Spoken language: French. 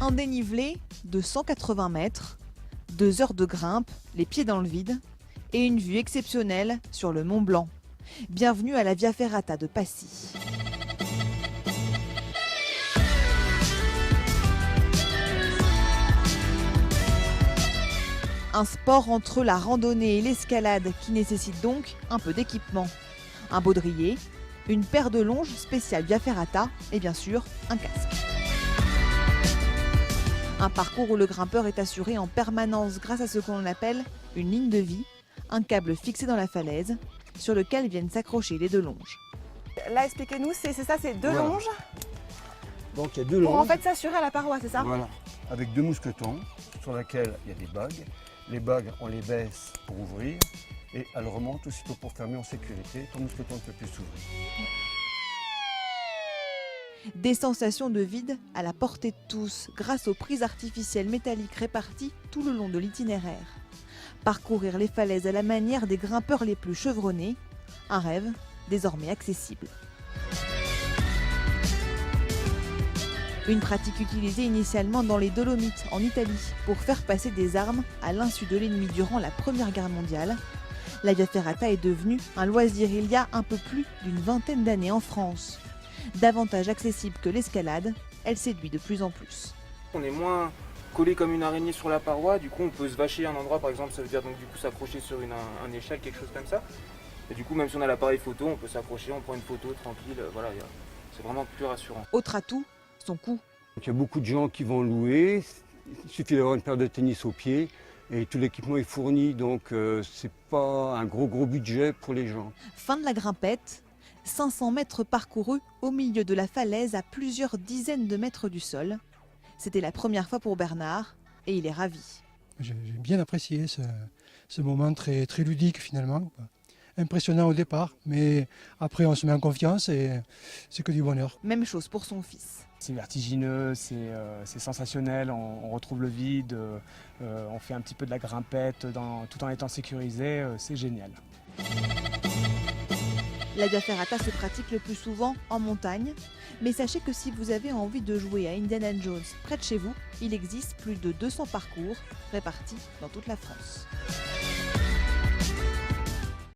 Un dénivelé de 180 mètres, 2 heures de grimpe, les pieds dans le vide, et une vue exceptionnelle sur le Mont Blanc. Bienvenue à la Via Ferrata de Passy. Un sport entre la randonnée et l'escalade qui nécessite donc un peu d'équipement. Un baudrier, une paire de longes spéciales Via Ferrata et bien sûr un casque. Un parcours où le grimpeur est assuré en permanence grâce à ce qu'on appelle une ligne de vie, un câble fixé dans la falaise sur lequel viennent s'accrocher les deux longes. Là, expliquez-nous, c'est ça, c'est deux longes Donc il y a deux longes. pour en fait s'assurer à la paroi, c'est ça? Voilà, avec deux mousquetons sur lesquels il y a des bagues. Les bagues, on les baisse pour ouvrir et elles remontent aussitôt pour fermer en sécurité. Ton mousqueton ne peut plus s'ouvrir. Des sensations de vide à la portée de tous grâce aux prises artificielles métalliques réparties tout le long de l'itinéraire. Parcourir les falaises à la manière des grimpeurs les plus chevronnés, un rêve désormais accessible. Une pratique utilisée initialement dans les Dolomites en Italie pour faire passer des armes à l'insu de l'ennemi durant la Première Guerre mondiale. La Via Ferrata est devenue un loisir il y a un peu plus d'une vingtaine d'années en France. Davantage accessible que l'escalade, elle séduit de plus en plus. On est moins collé comme une araignée sur la paroi, du coup on peut se vacher à un endroit, par exemple ça veut dire donc du coup s'accrocher sur un échelle, quelque chose comme ça. Et du coup même si on a l'appareil photo, on peut s'accrocher, on prend une photo tranquille, voilà, c'est vraiment plus rassurant. Autre atout, son coût. Donc, il y a beaucoup de gens qui vont louer, il suffit d'avoir une paire de tennis au pied et tout l'équipement est fourni, donc c'est pas un gros budget pour les gens. Fin de la grimpette, 500 mètres parcourus au milieu de la falaise à plusieurs dizaines de mètres du sol. C'était la première fois pour Bernard et il est ravi. J'ai bien apprécié ce moment très ludique finalement. Impressionnant au départ, mais après on se met en confiance et c'est que du bonheur. Même chose pour son fils. C'est vertigineux, c'est sensationnel, on retrouve le vide, on fait un petit peu de la grimpette tout en étant sécurisé, c'est génial. La Via Ferrata se pratique le plus souvent en montagne, mais sachez que si vous avez envie de jouer à Indiana Jones près de chez vous, il existe plus de 200 parcours répartis dans toute la France.